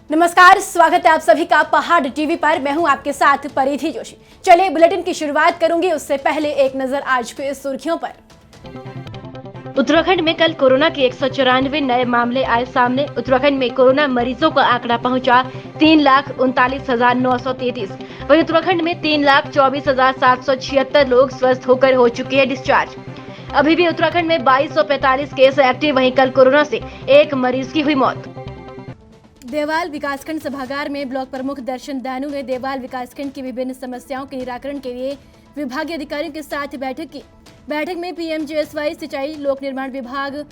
नमस्कार, स्वागत है आप सभी का पहाड़ टीवी पर। मैं हूं आपके साथ परिधि जोशी। चलिए बुलेटिन की शुरुआत करूंगी, उससे पहले एक नजर आज के सुर्खियों पर। उत्तराखंड में कल कोरोना के 194 नए मामले आए सामने। उत्तराखंड में कोरोना मरीजों का आंकड़ा पहुंचा 3,39,933। वहीं उत्तराखंड में 3,24,776 लोग स्वस्थ होकर हो चुके हैं डिस्चार्ज। अभी भी उत्तराखंड में 2245 केस एक्टिव। वहीं कल कोरोना से एक मरीज की हुई मौत। देवाल विकासखंड सभागार में ब्लॉक प्रमुख दर्शन दानू ने देवाल विकासखंड की विभिन्न समस्याओं के निराकरण के लिए विभागीय अधिकारियों के साथ बैठक की। बैठक में पीएमजीएसवाई, सिंचाई, लोक निर्माण विभाग,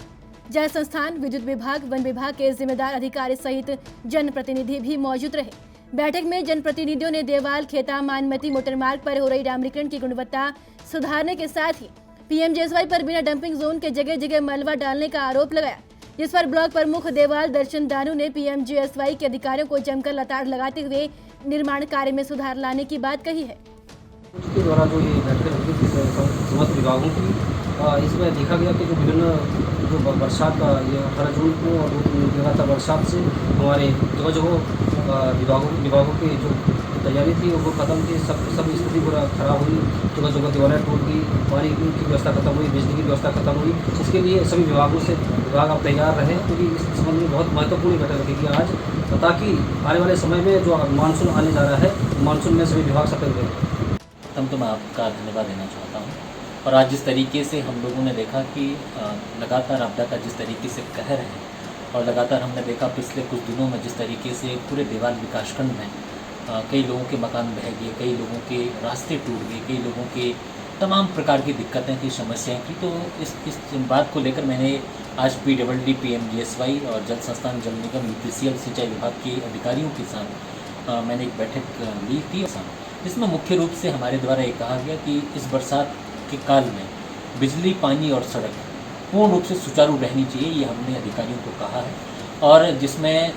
जल संस्थान, विद्युत विभाग, वन विभाग के जिम्मेदार अधिकारी सहित जनप्रतिनिधि भी मौजूद रहे। बैठक में जनप्रतिनिधियों ने देवाल खेता मानमती मोटरमार्ग पर हो रही डामरीकरण की गुणवत्ता सुधारने के साथ ही पीएमजीएसवाई पर बिना डंपिंग जोन के जगह जगह मलबा डालने का आरोप लगाया, जिस पर ब्लॉक प्रमुख देवाल दर्शन दानू ने पीएमजीएसवाई के अधिकारियों को जमकर लताड़ लगाते हुए निर्माण कार्य में सुधार लाने की बात कही है। उसके द्वारा जो ये बैठकें होगी समस्त विभागों की, इसमें देखा गया कि जो विभिन्न जो बरसात का ये 18 जून को और लगा था बरसात से हमारे जगह विभागों की जो तैयारी थी वो खत्म थी। सब स्थिति पूरा खराब हुई। जगह दीवारें टूट गई, पानी की व्यवस्था खत्म हुई, बिजली की व्यवस्था खत्म हुई। इसके लिए सभी विभाग अब तैयार रहे, क्योंकि इस संबंध में बहुत महत्वपूर्ण बैठक रखेगी आज, ताकि आने वाले समय में जो मानसून आने जा रहा है, मानसून में सभी विभाग सतर्क रहें। तो मैं आपका धन्यवाद देना चाहता हूँ। और आज जिस तरीके से हम लोगों ने देखा कि लगातार आपदा का जिस तरीके से कहर है, और लगातार हमने देखा पिछले कुछ दिनों में जिस तरीके से पूरे देवाल विकासखंड में कई लोगों के मकान बह गए, कई लोगों के रास्ते टूट गए, कई लोगों के तमाम प्रकार की दिक्कतें थी, समस्याएं थी। तो इस बात को लेकर मैंने आज PWD, पीएमजीएसवाई और जल संस्थान, जल निगम, UPCL, सिंचाई विभाग के अधिकारियों के साथ मैंने एक बैठक ली थी। इसमें मुख्य रूप से हमारे द्वारा ये कहा गया कि इस बरसात के काल में बिजली, पानी और सड़क पूर्ण रूप से सुचारू रहनी चाहिए, ये हमने अधिकारियों को कहा है। और जिसमें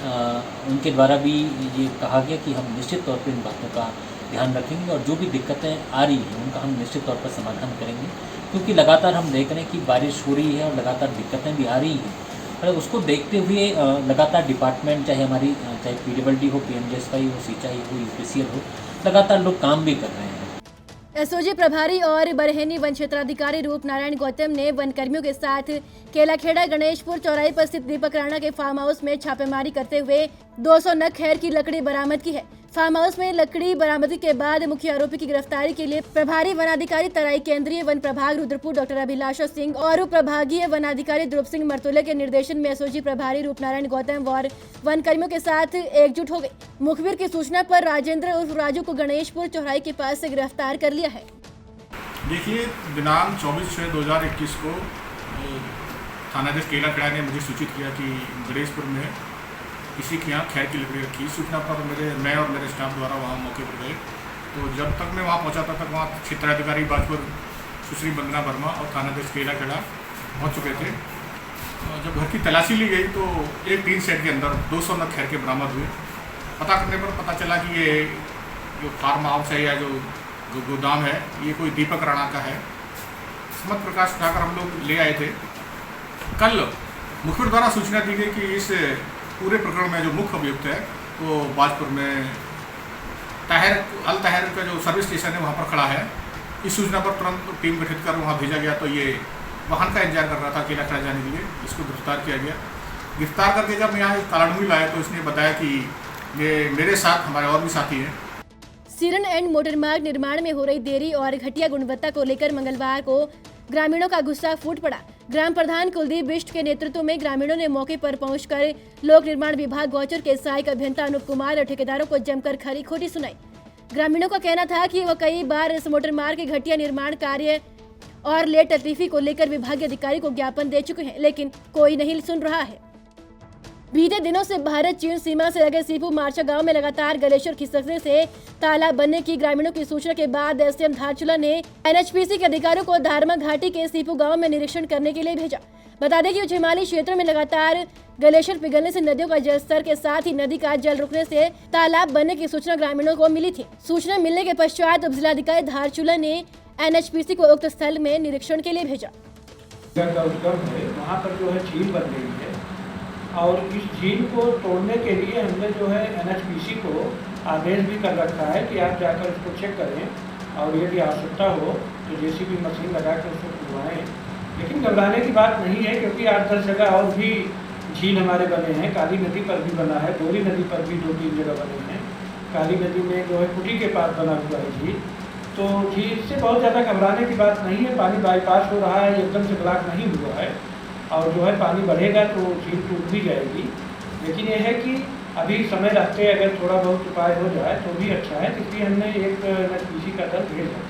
उनके द्वारा भी ये कहा गया कि हम निश्चित तौर पर इन बातों का ध्यान रखेंगे और जो भी दिक्कतें आ रही हैं उनका हम निश्चित तौर पर समाधान करेंगे, क्योंकि लगातार हम देख रहे हैं कि बारिश हो रही है और लगातार दिक्कतें भी आ रही हैं। और उसको देखते हुए लगातार डिपार्टमेंट, चाहे PWD हो, पीएमजीएसवाई हो, सिंचाई हो, UPCL हो, लगातार लोग काम भी कर रहे हैं। एसओजी प्रभारी और बरहेनी वन क्षेत्राधिकारी रूप नारायण गौतम ने वन कर्मियों के साथ केलाखेड़ा गणेशपुर चौराहे पर स्थित दीपक राणा के फार्म हाउस में छापेमारी करते हुए 200 नग खैर की लकड़ी बरामद की है। फार्म हाउस में लकड़ी बरामदी के बाद मुख्य आरोपी की गिरफ्तारी के लिए प्रभारी वनाधिकारी तराई, केंद्रीय वन प्रभाग रुद्रपुर डॉक्टर अभिलाषा सिंह और उप प्रभागीय वनाधिकारी ध्रुव सिंह मरतुले के निर्देशन में एसओजी प्रभारी रूप नारायण गौतम और वन कर्मियों के साथ एकजुट हो गए। मुखबिर की सूचना पर राजेंद्र उर्फ राजू को गणेशपुर चौराहे के पास से गिरफ्तार कर लिया है। देखिए, दिनांक 24/6/2021 को थानाध्यक्ष केलाखेड़ा ने मुझे सूचित किया कि गणेशपुर में किसी के यहाँ खैर की लकड़ी रखी। सूचना पर मैं और मेरे स्टाफ द्वारा वहाँ मौके पर गए। तो जब तक मैं वहाँ पहुँचा तब तक वहाँ क्षेत्राधिकारी बाजपुर सुश्री वंदना वर्मा और थानाध्यक्ष केलाखेड़ा पहुँच चुके थे। जब घर की तलाशी ली गई तो एक टीन सेट के अंदर 200 नग खैर के बरामद हुए। पता करने पर पता चला कि ये जो फार्म हाउस है या जो गोदाम है, ये कोई दीपक राणा का है। समत प्रकाश उठाकर हम लोग ले आए थे। कल मुखबिर द्वारा सूचना दी गई कि इस पूरे प्रकरण में जो मुख्य अभियुक्त है वो बाजपुर में अल तहर का जो सर्विस स्टेशन है वहाँ पर खड़ा है। इस सूचना पर तुरंत टीम गठित कर वहाँ भेजा गया। तो ये वाहन का इंतजार कर रहा था केलाखेड़ा जाने के लिए। इसको गिरफ्तार किया गया। गिरफ्तार करके जब मैं यहाँ कालाडूंगी लाया तो इसने बताया कि ये मेरे साथ हमारे और भी साथी हैं। सीरन एंड मोटरमार्ग निर्माण में हो रही देरी और घटिया गुणवत्ता को लेकर मंगलवार को ग्रामीणों का गुस्सा फूट पड़ा। ग्राम प्रधान कुलदीप बिष्ट के नेतृत्व में ग्रामीणों ने मौके पर पहुंचकर लोक निर्माण विभाग, गौचर के सहायक अभियंता अनूप कुमार और ठेकेदारों को जमकर खरी खोटी सुनाई। ग्रामीणों का कहना था कि वह कई बार इस मोटरमार्ग के घटिया निर्माण कार्य और लेट लतीफी को लेकर विभागीय अधिकारी को ज्ञापन दे चुके हैं, लेकिन कोई नहीं सुन रहा है। बीते दिनों से भारत चीन सीमा से लगे सीपू मार्चा गांव में लगातार ग्लेशियर खिसकने से तालाब बनने की ग्रामीणों की सूचना के बाद एसडीएम धारचूला ने एनएचपीसी के अधिकारियों को धारमा घाटी के सीपू गांव में निरीक्षण करने के लिए भेजा। बता दें कि उच्च हिमालयी क्षेत्रों में लगातार ग्लेशियर पिघलने से नदियों का जलस्तर के साथ ही नदी का जल रुकने से तालाब बनने की सूचना ग्रामीणों को मिली थी। सूचना मिलने के पश्चात उप जिलाधिकारी धारचूला ने एनएचपीसी को उक्त स्थल में निरीक्षण के लिए भेजा। वहाँ पर जो है झील बन रही है, और इस झील को तोड़ने के लिए हमने जो है NHPC को आदेश भी कर रखा है कि आप जाकर इसको चेक करें और यदि आवश्यकता हो तो JCB मशीन लगा कर उसको खुलवाएँ। लेकिन घबराने की बात नहीं है, क्योंकि 8-10 जगह और भी झील हमारे बने हैं। काली नदी पर भी बना है, बोरी नदी पर भी 2-3 जगह बने हैं। काली नदी में जो है कुटी के पास बना हुआ है झील। तो झील से बहुत ज़्यादा घबराने की बात नहीं है। पानी बाईपास हो रहा है, एकदम से ब्लॉक नहीं हुआ है, और जो है पानी बढ़ेगा तो झील टूट भी जाएगी। लेकिन यह है कि अभी समय रहते अगर थोड़ा बहुत उपाय हो जाए तो भी अच्छा है, इसलिए हमने एक NHPC का दल भेजा।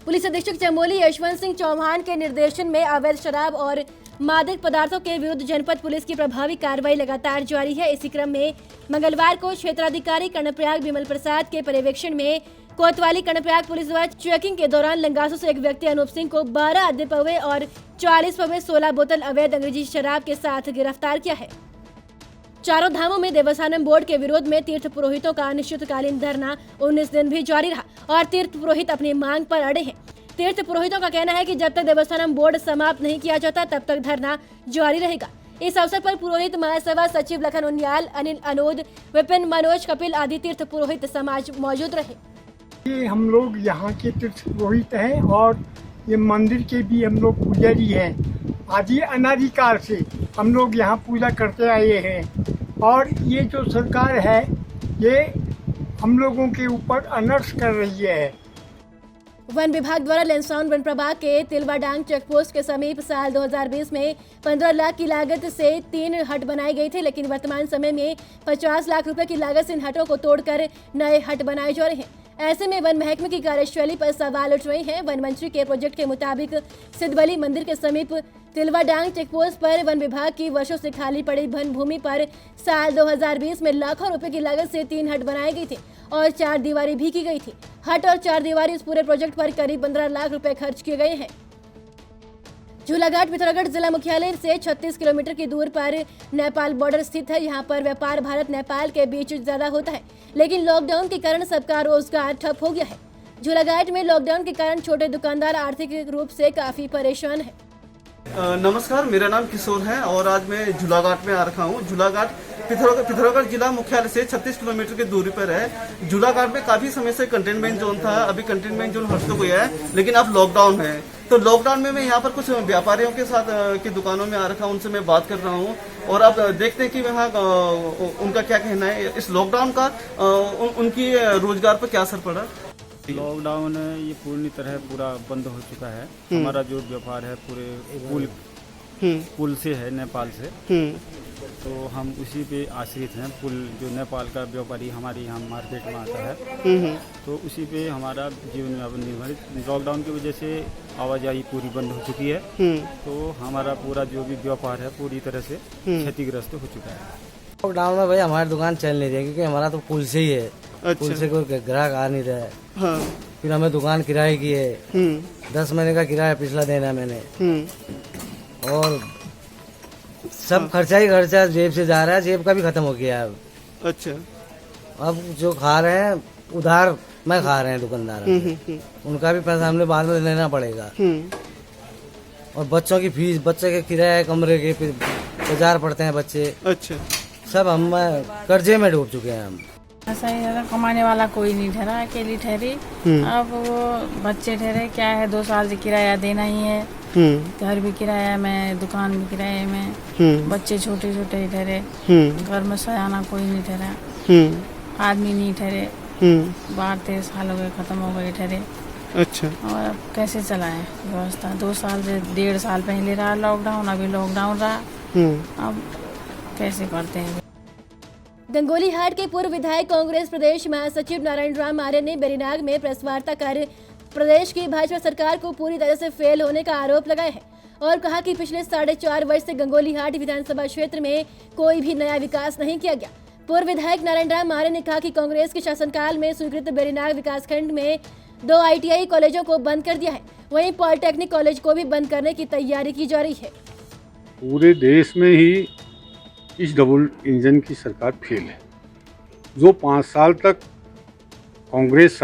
पुलिस अधीक्षक चमोली यशवंत सिंह चौहान के निर्देशन में अवैध शराब और मादक पदार्थों के विरुद्ध जनपद पुलिस की प्रभावी कार्रवाई लगातार जारी है। इसी क्रम में मंगलवार को क्षेत्राधिकारी कर्णप्रयाग विमल प्रसाद के पर्यवेक्षण में कोतवाली कर्णप्रयाग पुलिस द्वारा चेकिंग के दौरान लंगासू से एक व्यक्ति अनूप सिंह को 12 अद्य पौवे और 40 पौवे 16 बोतल अवैध अंग्रेजी शराब के साथ गिरफ्तार किया है। चारों धामों में देवस्थानम बोर्ड के विरोध में तीर्थ पुरोहितों का अनिश्चितकालीन धरना 19 दिन भी जारी रहा और तीर्थ पुरोहित अपनी मांग पर अड़े हैं। तीर्थ पुरोहितों का कहना है कि जब तक देवस्थानम बोर्ड समाप्त नहीं किया जाता तब तक धरना जारी रहेगा। इस अवसर पर पुरोहित महासभा सचिव लखन उनियाल, अनिल अनोद, विपिन, मनोज, कपिल आदि तीर्थ पुरोहित समाज मौजूद रहे। ये हम लोग यहाँ के तीर्थ पुरोहित हैं और ये मंदिर के भी हम लोग पुजारी हैं। आज ये अनाधिकार से हम लोग यहाँ पूजा करते आए हैं और ये जो सरकार है ये हम लोगों के ऊपर अनर्थ कर रही है। वन विभाग द्वारा लैंसडाउन वन प्रभाग के तिलवाडांग चेकपोस्ट के समीप साल 2020 में 15 लाख की लागत से 3 हट बनाए गए थे, लेकिन वर्तमान समय में 50 लाख रुपए की लागत से इन हटों को तोड़कर नए हट बनाए जा रहे हैं। ऐसे में वन महकमे की कार्यशैली पर सवाल उठ रहे हैं। वन मंत्री के प्रोजेक्ट के मुताबिक सिद्धबली मंदिर के समीप तिलवाडांग चेकपोस्ट पर वन विभाग की वर्षों से खाली पड़ी वन भूमि पर साल 2020 में लाखों रुपए की लागत से 3 हट बनाए गए थे और 4 दीवारी भी की गई थी। हट और 4 दीवारी इस पूरे प्रोजेक्ट पर करीब 15 लाख रुपए खर्च किए गए हैं। झूलाघाट पिथौरागढ़ जिला मुख्यालय से 36 किलोमीटर की दूर पर नेपाल बॉर्डर स्थित है। यहाँ पर व्यापार भारत नेपाल के बीच ज्यादा होता है, लेकिन लॉकडाउन के कारण सबका रोजगार ठप हो गया है। झूलाघाट में लॉकडाउन के कारण छोटे दुकानदार आर्थिक रूप से काफी परेशान है। नमस्कार, मेरा नाम किशोर है और आज मैं झूलाघाट में आ रखा हूँ। झूलाघाट पिथौरागढ़ जिला मुख्यालय से 36 किलोमीटर की दूरी पर है। झूलाघाट में काफी समय से कंटेनमेंट जोन था, अभी कंटेनमेंट जोन हट तो गया है, लेकिन अब लॉकडाउन है। तो लॉकडाउन में मैं यहाँ पर कुछ व्यापारियों के साथ की दुकानों में आ रखा हूँ, उनसे मैं बात कर रहा हूँ और अब देखते हैं कि वहाँ उनका क्या कहना है इस लॉकडाउन का, उनकी रोजगार पर क्या असर पड़ा। लॉकडाउन ये पूरी तरह पूरा बंद हो चुका है। हमारा जो व्यापार है पूरे पुल से है, नेपाल से, तो हम उसी पे आश्रित हैं। पुल जो नेपाल का व्यापारी हमारे यहाँ मार्केट में आता है, तो उसी पे हमारा जीवन यापन निर्भर। लॉकडाउन की वजह से आवाजाही पूरी बंद हो चुकी है, तो हमारा पूरा जो भी व्यापार है पूरी तरह से क्षतिग्रस्त हो चुका है। लॉकडाउन में भाई हमारी दुकान चल नहीं रही, क्योंकि हमारा तो पुल से ही है। अच्छा। पुल से कोई ग्राहक आ नहीं रहा है। हाँ। फिर हमें दुकान किराए की है, 10 महीने का किराया पिछला देना मैंने, और सब खर्चा ही खर्चा जेब से जा रहा है, जेब का भी खत्म हो गया है। अच्छा। अब जो खा रहे हैं उधार मैं खा रहे हैं दुकानदार, उनका भी पैसा हमने बाद में लेना पड़ेगा। और बच्चों की फीस, बच्चे के किराए, कमरे के 1000 पड़ते हैं बच्चे। अच्छा। सब हम कर्जे में डूब चुके हैं हम। ऐसा ही है, कमाने वाला कोई नहीं ठहरा, अकेली ठहरी। अब वो बच्चे ठहरे, क्या है 2 साल से किराया देना ही है, घर भी किराया में, दुकान भी किराए में, बच्चे छोटे छोटे ही ठहरे, घर में सयाना कोई नहीं ठहरा, आदमी नहीं ठहरे, 12-13 साल हो गए, खत्म हो गए ठहरे। अच्छा। और अब कैसे चलाएं व्यवस्था? 2 साल से 1.5 साल पहले रहा लॉकडाउन, अभी लॉकडाउन रहा, अब कैसे करते हैं? गंगोली हाट के पूर्व विधायक कांग्रेस प्रदेश महासचिव नारायण राम आर्य ने बेरीनाग में प्रेस वार्ता कर प्रदेश की भाजपा सरकार को पूरी तरह से फेल होने का आरोप लगाया है और कहा कि पिछले 4.5 वर्ष से गंगोली हाट विधानसभा क्षेत्र में कोई भी नया विकास नहीं किया गया। पूर्व विधायक नारायण राम आर्य ने कहा कि कांग्रेस के शासनकाल में स्वीकृत बेरीनाग विकासखंड में 2 ITI कॉलेजों को बंद कर दिया है, वहीं पॉलिटेक्निक कॉलेज को भी बंद करने की तैयारी की जा रही है। पूरे देश में ही इस डबल इंजन की सरकार फेल है। जो 5 साल तक कांग्रेस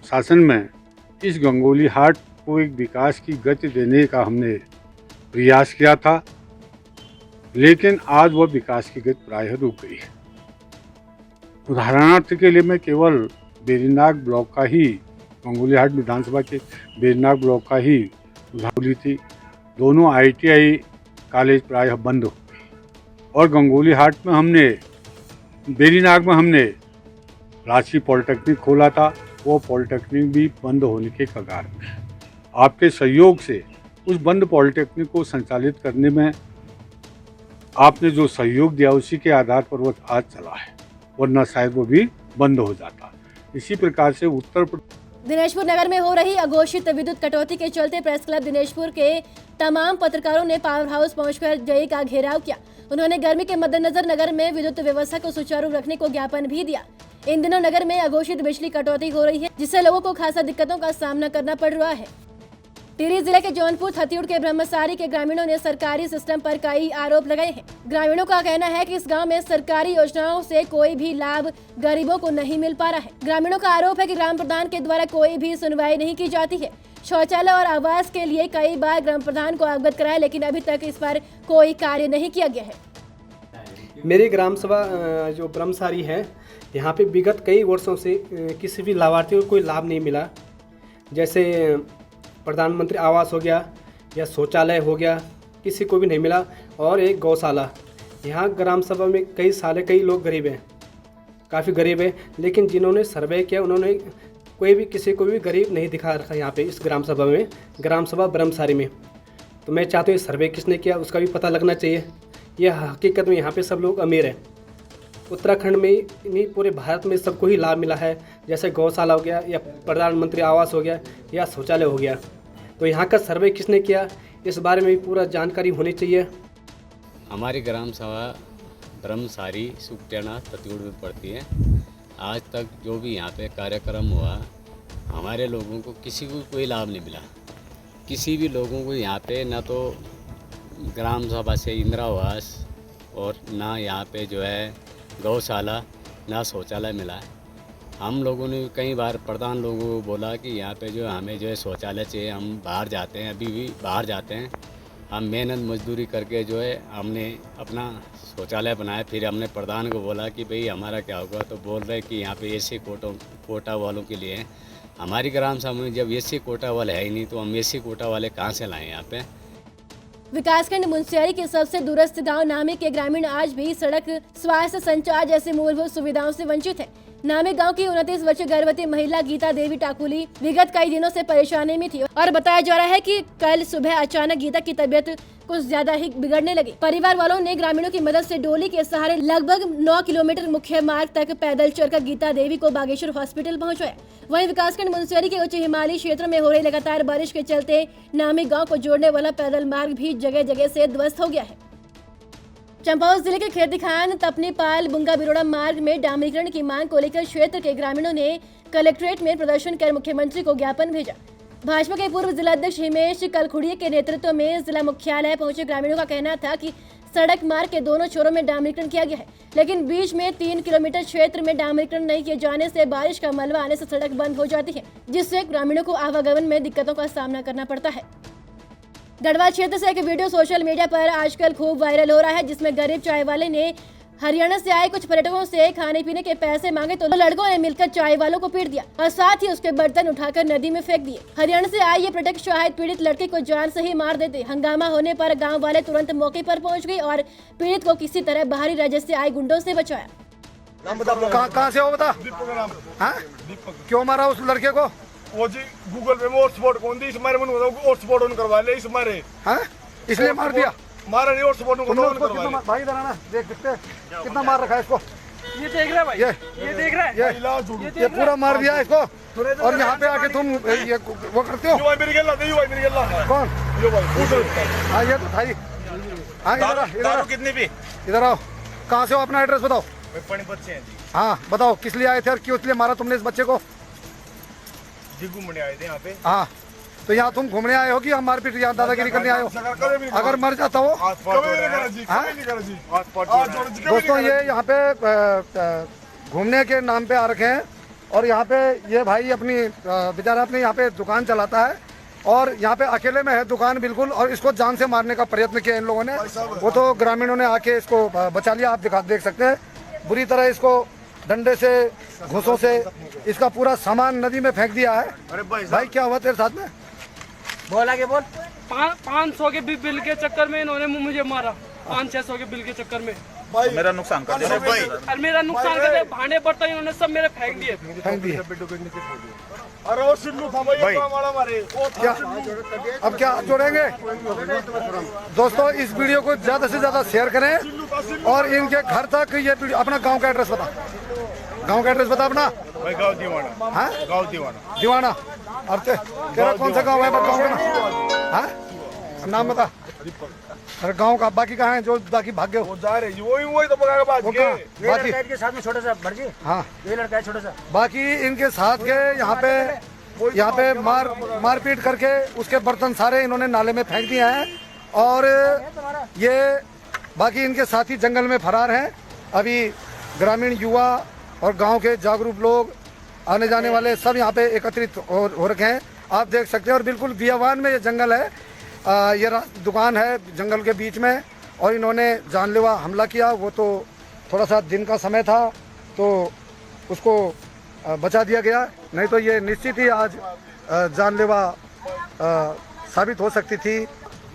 शासन में इस गंगोली हाट को एक विकास की गति देने का हमने प्रयास किया था, लेकिन आज वह विकास की गति प्रायः रुक गई है। उदाहरणार्थ के लिए मैं केवल बेरीनाग ब्लॉक का ही, गंगोलीहाट विधानसभा के बेरीनाग ब्लॉक का ही उदाहरण ली थी। दोनों ITI कॉलेज प्रायः बंद हो गई और गंगोलीहाट में हमने, बेरीनाग में हमने रांची पॉलिटेक्निक खोला था, वो पॉलिटेक्निक भी बंद होने के कगार में है। आपके सहयोग से उस बंद पॉलिटेक्निक को संचालित करने में आपने जो सहयोग दिया उसी के आधार पर वो आज चला है, वरना शायद वो भी बंद हो जाता। इसी प्रकार से उत्तर प्रदेश दिनेशपुर नगर में हो रही अघोषित विद्युत कटौती के चलते प्रेस क्लब दिनेशपुर के तमाम पत्रकारों ने पावर हाउस पहुंचकर जेई का घेराव किया। उन्होंने गर्मी के मद्देनजर नगर में विद्युत व्यवस्था को सुचारू रखने को ज्ञापन भी दिया। इन दिनों नगर में अघोषित बिजली कटौती हो रही है, जिससे लोगों को खासा दिक्कतों का सामना करना पड़ रहा है। टिहरी जिले के जौनपुर थतियुड़ के ब्रह्मसारी के ग्रामीणों ने सरकारी सिस्टम पर कई आरोप लगाए हैं। ग्रामीणों का कहना है कि इस गांव में सरकारी योजनाओं से कोई भी लाभ गरीबों को नहीं मिल पा रहा है। ग्रामीणों का आरोप है कि ग्राम प्रधान के द्वारा कोई भी सुनवाई नहीं की जाती है। शौचालय और आवास के लिए कई बार ग्राम प्रधान को अवगत कराया, लेकिन अभी तक इस पर कोई कार्य नहीं किया गया है। मेरी ग्राम सभा जो ब्रह्मसारी है, यहाँ पे विगत कई वर्षों से किसी भी लाभार्थी को कोई लाभ नहीं मिला। जैसे प्रधानमंत्री आवास हो गया या शौचालय हो गया, किसी को भी नहीं मिला। और एक गौशाला, यहाँ ग्राम सभा में कई लोग गरीब हैं, काफ़ी गरीब है, लेकिन जिन्होंने सर्वे किया उन्होंने कोई भी किसी को भी गरीब नहीं दिखा रखा यहाँ पे इस ग्राम सभा में, ग्राम सभा ब्रह्मसारी में। तो मैं चाहता हूँ सर्वे किसने किया उसका भी पता लगना चाहिए। ये हकीकत में यहाँ पे सब लोग अमीर हैं। उत्तराखंड में नहीं, पूरे भारत में सबको ही लाभ मिला है। जैसे गौशाला हो गया या प्रधानमंत्री आवास हो गया या शौचालय हो गया। तो यहाँ का सर्वे किसने किया इस बारे में भी पूरा जानकारी होनी चाहिए। हमारी ग्राम सभा ब्रह्मसारी सुकटेना थतियुड़ में पड़ती है। आज तक जो भी यहाँ पे कार्यक्रम हुआ, हमारे लोगों को किसी को कोई लाभ नहीं मिला। किसी भी लोगों को यहाँ पे ना तो ग्राम सभा से इंदिरा आवास और ना यहाँ पे जो है गौशाला, ना शौचालय मिला है। हम लोगों ने कई बार प्रधान लोगों को बोला कि यहाँ पे जो हमें जो है शौचालय चाहिए। हम बाहर जाते हैं, अभी भी बाहर जाते हैं, हम मेहनत मजदूरी करके जो है हमने अपना शौचालय बनाया। फिर हमने प्रधान को बोला कि भाई हमारा क्या होगा, तो बोल रहे कि यहाँ पे एसी कोटा वालों के लिए है। हमारी ग्राम सभा में जब एसी कोटा वाले है ही नहीं, तो हम एसी कोटा वाले कहाँ से लाएँ यहाँ पे। विकासखंड मुंशियारी के सबसे दूरस्थ गांव नामे के ग्रामीण आज भी सड़क, स्वास्थ्य, संचार जैसे मूलभूत सुविधाओं से वंचित है। नामे गांव की 29 वर्षीय गर्भवती महिला गीता देवी टाकुली विगत कई दिनों से परेशानी में थी और बताया जा रहा है कि कल सुबह अचानक गीता की तबीयत कुछ ज्यादा ही बिगड़ने लगी। परिवार वालों ने ग्रामीणों की मदद से डोली के सहारे लगभग 9 किलोमीटर मुख्य मार्ग तक पैदल चलकर गीता देवी को बागेश्वर हॉस्पिटल पहुंचाया। वहीं विकासखंड मुंशियारी के उच्च हिमालयी क्षेत्रों में हो रही लगातार बारिश के चलते नामे गांव को जोड़ने वाला पैदल मार्ग भी जगह जगह से ध्वस्त हो गया है। चंपावत जिले के खेतीखान तपनीपाल बुंगा बिरोड़ा मार्ग में डामरीकरण की मांग को लेकर क्षेत्र के ग्रामीणों ने कलेक्ट्रेट में प्रदर्शन कर मुख्यमंत्री को ज्ञापन भेजा। भाजपा के पूर्व जिलाध्यक्ष हिमेश कलखुड़िया के नेतृत्व में जिला मुख्यालय पहुंचे ग्रामीणों का कहना था कि सड़क मार्ग के दोनों छोरों में डामरीकरण किया गया है, लेकिन बीच में 3 किलोमीटर क्षेत्र में डामरीकरण नहीं किए जाने से बारिश का मलबा आने से सड़क बंद हो जाती है, जिससे ग्रामीणों को आवागमन में दिक्कतों का सामना करना पड़ता है। गढ़वाल क्षेत्र से एक वीडियो सोशल मीडिया पर आजकल खूब वायरल हो रहा है, जिसमें गरीब चाय वाले ने हरियाणा से आए कुछ पर्यटकों से खाने पीने के पैसे मांगे तो लड़कों ने मिलकर चाय वालों को पीट दिया और साथ ही उसके बर्तन उठाकर नदी में फेंक दिए। हरियाणा से आए ये पर्यटक शायद पीड़ित लड़के को जान से ही मार देते। हंगामा होने पर गांव वाले तुरंत मौके पर पहुंच गए और पीड़ित को किसी तरह बाहरी राज्य से आए गुंडों से बचाया। कहाँ से हो बता? क्यों मारा उस लड़के को? वो जी गूगल पे में हॉटस्पॉट कौन दी, इस मारे मन हॉटस्पॉट ऑन करवा ले, इस मारे इसलिए मार दिया। मारा नहीं, हॉटस्पॉट ऑन करवा ले। भाई इधर आना, देख सकते कितना मार रखा है इसको। ये देख रहा है भाई, ये देख रहा है, ये पूरा मार दिया इसको। और यहाँ पे आके तुम ये वो करते हो। मेरी गल्ला कौन? हाँ ये तो भाई, हाँ इधर कितने भी इधर आओ। कहाँ से हो, अपना एड्रेस बताओ। पानीपत से हैं जी। हाँ बताओ किस लिए आए थे और क्यों इसलिए मारा तुमने इस बच्चे को? जी घूमने आए थे यहाँ पे। हाँ तो यहाँ तुम घूमने आए हो कि हम मारपीट यहाँ दादागिरी करने आए हो? अगर मर जाता हो। दोस्तों ये यहाँ पे घूमने के नाम पे आ रखे हैं और यहाँ पे ये भाई अपनी बेचारा अपने यहाँ पे दुकान चलाता है। और यहाँ पे अकेले में है दुकान बिल्कुल, और इसको जान से मारने का प्रयत्न किया इन लोगों ने। वो तो ग्रामीणों ने आके इसको बचा लिया, आप देख सकते हैं। बुरी तरह इसको डंडे से, घूंसों से इसका पूरा सामान नदी में फेंक दिया है। भाई क्या हुआ तेरे साथ में? बोल आगे बोल। 500 के बिल के चक्कर में इन्होंने मुझे मारा, 500-600 के बिल के चक्कर में मेरा नुकसान कर दिया भाई। और मेरा नुकसान कर दिया, भांडे बर्तन इन्होंने सब मेरे फेंक दिए। अरे वो सिल्लू था भाई, मारे क्या अब क्या जोड़ेंगे? दोस्तों इस वीडियो को ज्यादा से ज्यादा शेयर करें और इनके घर तक ये वीडियो। अपना गांव का एड्रेस बता, गांव का एड्रेस बता अपना। भाई गाँव दीवाना। हाँ गाँव दीवाना। दीवाना। अब तेरा कौन सा गाँव है? गाँव का हाँ नाम बता। अरे गांव का बाकी कहाँ है जो बाकी भाग गए? वो जा रहे वही तो पका बात बाकी के साथ में छोटा सा भरजी। हाँ ये लड़का है छोटा सा। बाकी इनके साथ के यहाँ पे मारपीट करके उसके बर्तन सारे इन्होंने नाले में फेंक दिए हैं। और ये बाकी इनके साथी जंगल में फरार हैं। अभी ग्रामीण युवा और गांव के जागरूक लोग, आने जाने वाले सब यहाँ पे एकत्रित हो रखे हैं, आप देख सकते हैं। और बिल्कुल बियावान में ये जंगल है, ये दुकान है जंगल के बीच में, और इन्होंने जानलेवा हमला किया। वो तो थोड़ा सा दिन का समय था तो उसको बचा दिया गया, नहीं तो ये निश्चित ही आज जानलेवा साबित हो सकती थी।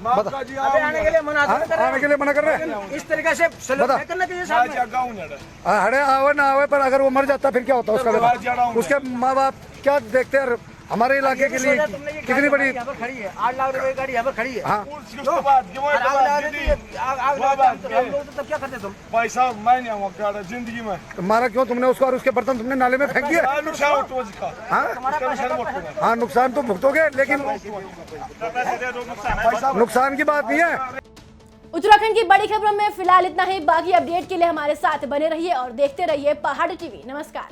आने के लिए मना कर रहे हैं। इस तरीके से करना चाहिए। हड़े आवे ना आवे, पर अगर वो मर जाता फिर क्या होता उसका? उसके माँ बाप क्या देखते हैं? हमारे इलाके के लिए कितनी बड़ी खड़ी है, 8 लाख रुपए की गाड़ी यहाँ पर खड़ी है। हाँ तब क्या करते तुम? पैसा मैं नहीं आऊँगा जिंदगी में। मारा क्यों तुमने उसको? और उसके बर्तन तुमने नाले में फेंक दिए। हाँ नुकसान तो भुगतोगे, लेकिन नुकसान की बात नहीं है। उत्तराखंड की बड़ी खबरों में फिलहाल इतना ही। बाकी अपडेट के लिए हमारे साथ बने रहिए और देखते रहिए पहाड़ी टीवी। नमस्कार।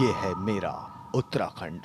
ये है मेरा उत्तराखंड।